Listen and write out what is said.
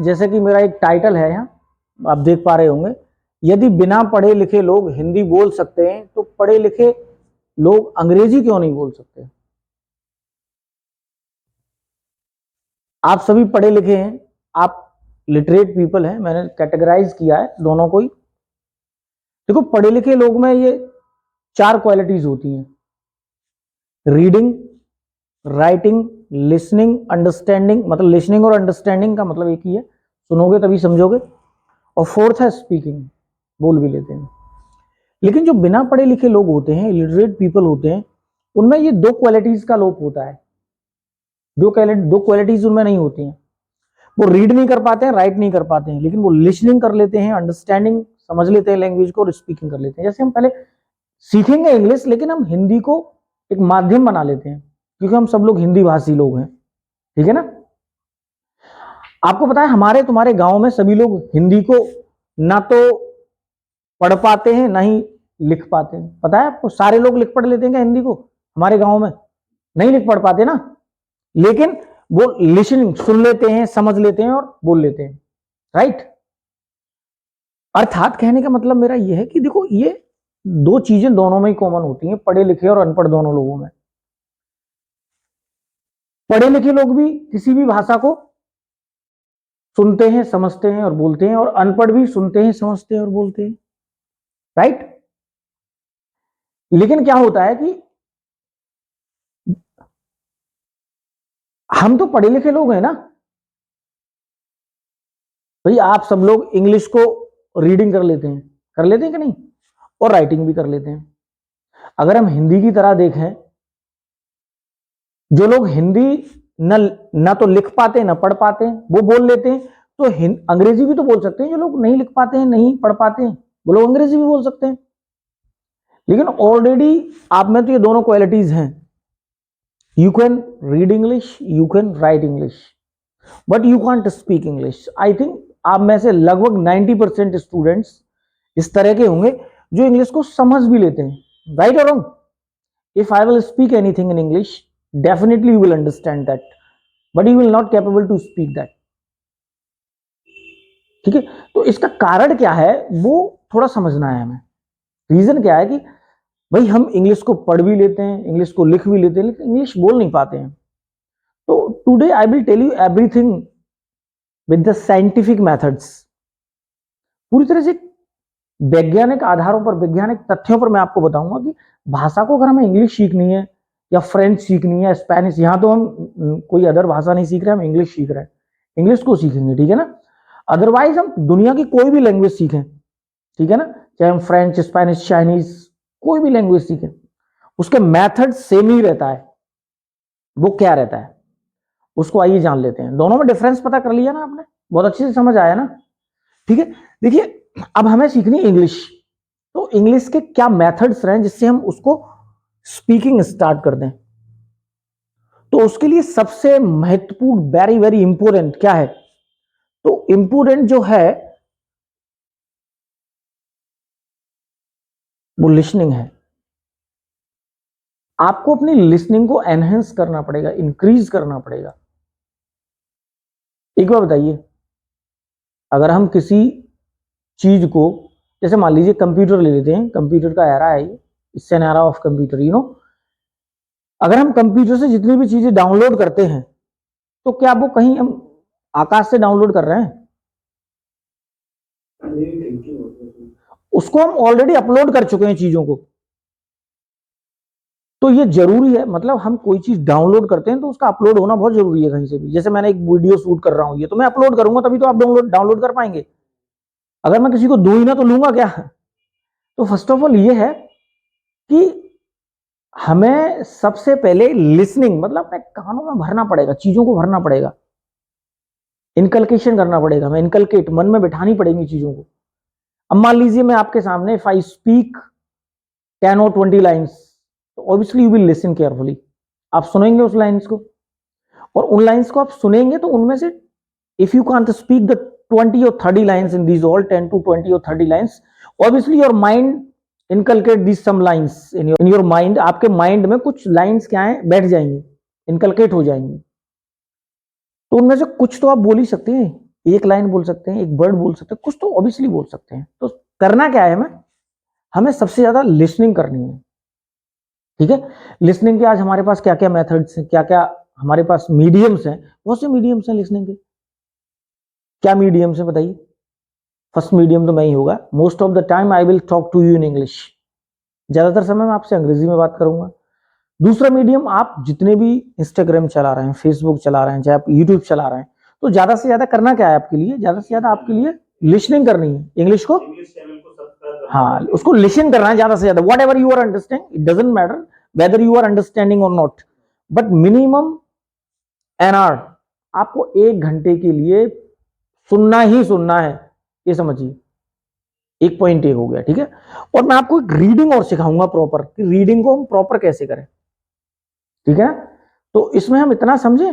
जैसे कि मेरा एक टाइटल है यहाँ, आप देख पा रहे होंगे, यदि बिना पढ़े लिखे लोग हिंदी बोल सकते हैं तो पढ़े लिखे लोग अंग्रेजी क्यों नहीं बोल सकते। आप सभी पढ़े लिखे हैं, आप लिटरेट पीपल हैं, मैंने कैटेगराइज किया है दोनों को ही। देखो पढ़े लिखे लोग में ये 4 क्वालिटीज होती हैं, रीडिंग, राइटिंग, लिसनिंग, अंडरस्टैंडिंग। मतलब लिसनिंग और अंडरस्टैंडिंग का मतलब एक ही है, सुनोगे तभी समझोगे। और फोर्थ है स्पीकिंग, बोल भी लेते हैं। लेकिन जो बिना पढ़े लिखे लोग होते हैं, इलिटरेट पीपल होते हैं, उनमें ये 2 क्वालिटीज का लोप होता है। दो क्वालिटीज उनमें नहीं होती हैं। वो रीड नहीं कर पाते हैं, राइट नहीं कर पाते हैं, लेकिन वो लिसनिंग कर लेते हैं, अंडरस्टैंडिंग समझ लेते हैं लैंग्वेज को, और स्पीकिंग कर लेते हैं। जैसे हम पहले सीखेंगे इंग्लिश, लेकिन हम हिंदी को एक माध्यम बना लेते हैं, क्योंकि हम सब लोग हिंदी भाषी लोग हैं, ठीक है ना। आपको पता है हमारे तुम्हारे गांव में सभी लोग हिंदी को ना तो पढ़ पाते हैं ना ही लिख पाते हैं। पता है आपको, सारे लोग लिख पढ़ लेते हैं क्या हिंदी को? हमारे गांव में नहीं लिख पढ़ पाते ना, लेकिन वो लिसनिंग सुन लेते हैं, समझ लेते हैं और बोल लेते हैं, राइट। अर्थात कहने का मतलब मेरा यह है कि देखो ये 2 चीजें दोनों में ही कॉमन होती हैं, पढ़े लिखे और अनपढ़ दोनों लोगों में। पढ़े लिखे लोग भी किसी भी भाषा को सुनते हैं, समझते हैं और बोलते हैं, और अनपढ़ भी सुनते हैं, समझते हैं और बोलते हैं, राइट। लेकिन क्या होता है कि हम तो पढ़े लिखे लोग हैं ना भाई। आप सब लोग इंग्लिश को रीडिंग कर लेते हैं कि नहीं, और राइटिंग भी कर लेते हैं। अगर हम हिंदी की तरह देखें, जो लोग हिंदी न तो लिख पाते ना पढ़ पाते हैं, वो बोल लेते हैं, तो अंग्रेजी भी तो बोल सकते हैं। जो लोग नहीं लिख पाते हैं, नहीं पढ़ पाते हैं, वो लोग अंग्रेजी भी बोल सकते हैं। लेकिन ऑलरेडी आप में तो ये दोनों क्वालिटीज हैं, you can read English, you can write English, but you can't speak English. I think आप में से लगभग 90% स्टूडेंट्स इस तरह के होंगे जो इंग्लिश को समझ भी लेते हैं, राइट और wrong. If I will speak anything in English, definitely you will understand that, but you will not capable to speak that, ठीक है। तो इसका कारण क्या है वो थोड़ा समझना है हमें। रीजन क्या है कि भाई हम इंग्लिश को पढ़ भी लेते हैं, इंग्लिश को लिख भी लेते हैं, लेकिन इंग्लिश बोल नहीं पाते हैं। तो today I will tell you everything with the scientific methods. पूरी तरह से वैज्ञानिक आधारों पर, वैज्ञानिक तथ्यों पर मैं आपको बताऊंगा कि भाषा को अगर हमें इंग्लिश सीखनी है या फ्रेंच सीखनी है, स्पेनिश, यहां तो हम कोई अदर भाषा नहीं सीख रहे, हम इंग्लिश सीख रहे हैं, इंग्लिश को सीखेंगे, ठीक है ना। अदरवाइज हम दुनिया की कोई भी लैंग्वेज सीखें, ठीक है ना, चाहे हम फ्रेंच, स्पेनिश, चाइनीज, कोई भी लैंग्वेज सीखें, उसके मेथड सेम ही रहता है। वो क्या रहता है उसको आइए जान लेते हैं। दोनों में डिफरेंस पता कर लिया ना आपने, बहुत अच्छे से समझ आया ना, ठीक है। देखिए अब हमें सीखनी है इंग्लिश, तो इंग्लिश के क्या मेथड्स रहे जिससे हम उसको स्पीकिंग स्टार्ट कर दें। तो उसके लिए सबसे महत्वपूर्ण, वेरी वेरी इंपोर्टेंट क्या है, तो इंपोर्टेंट जो है वो लिसनिंग है। आपको अपनी लिसनिंग को एनहेंस करना पड़ेगा, इंक्रीज करना पड़ेगा। एक बार बताइए, अगर हम किसी चीज को, जैसे मान लीजिए कंप्यूटर ले लेते हैं, कंप्यूटर का एरा है ये, इससे era of computer, you know. अगर हम कंप्यूटर से जितनी भी चीजें डाउनलोड करते हैं, तो क्या वो कहीं हम आकाश से डाउनलोड कर रहे हैं? उसको हम ऑलरेडी अपलोड कर चुके हैं चीजों को। तो ये जरूरी है, मतलब हम कोई चीज डाउनलोड करते हैं तो उसका अपलोड होना बहुत जरूरी है कहीं से भी। जैसे मैंने एक वीडियो शूट कर रहा हूं, ये तो मैं अपलोड करूंगा तभी तो आप डाउनलोड कर पाएंगे। अगर मैं किसी को दूं ही ना तो लूंगा क्या? तो फर्स्ट ऑफ ऑल ये है कि हमें सबसे पहले लिसनिंग, मतलब अपने कानों में भरना पड़ेगा, चीजों को भरना पड़ेगा, इनकलकेशन करना पड़ेगा, हमें इनकलकेट, मन में बिठानी पड़ेगी चीजों को। अब मान लीजिए मैं आपके सामने, if I speak 10 or 20 lines, तो obviously you will listen carefully. आप सुनेंगे उस लाइन्स को, और उन लाइन्स को आप सुनेंगे तो उनमें से if you can't speak the 20 or 30 lines in these all 10 to 20 or 30 lines, obviously your mind inculcate these some lines in your mind. आपके माइंड में कुछ लाइन्स क्या है, बैठ जाएंगी, इनकलकेट हो जाएंगी। तो उनमें से कुछ तो आप बोल ही सकते हैं, एक लाइन बोल सकते हैं, एक वर्ड बोल सकते हैं, कुछ तो ऑब्वियसली बोल सकते हैं। तो करना क्या है, हमें सबसे ज्यादा लिसनिंग करनी है। ठीक है, लिसनिंग के आज हमारे पास क्या क्या मेथड्स हैं, क्या क्या हमारे पास मीडियम्स हैं, बहुत से मीडियम्स हैं लिसनिंग के। क्या मीडियम्स है बताइए? फर्स्ट मीडियम तो मैं ही होगा, most of the time I will talk to you in English. ज्यादातर समय मैं आपसे अंग्रेजी में बात करूंगा। दूसरा मीडियम, आप जितने भी इंस्टाग्राम चला रहे हैं, फेसबुक चला रहे हैं, चाहे आप यूट्यूब चला रहे हैं, तो ज्यादा से ज्यादा करना क्या है आपके लिए, ज्यादा से ज्यादा आपके लिए लिसनिंग करनी है, इंग्लिश को, हाँ उसको लिसन करना है ज्यादा से ज्यादा। Whatever you are understanding, it doesn't matter whether you are understanding or not, but minimum an hour आपको 1 घंटे के लिए सुनना ही सुनना है, ये समझिए। एक पॉइंट एक हो गया, ठीक है। और मैं आपको एक रीडिंग और सिखाऊंगा प्रॉपर, कि रीडिंग को हम प्रॉपर कैसे करें, ठीक है। तो इसमें हम इतना समझे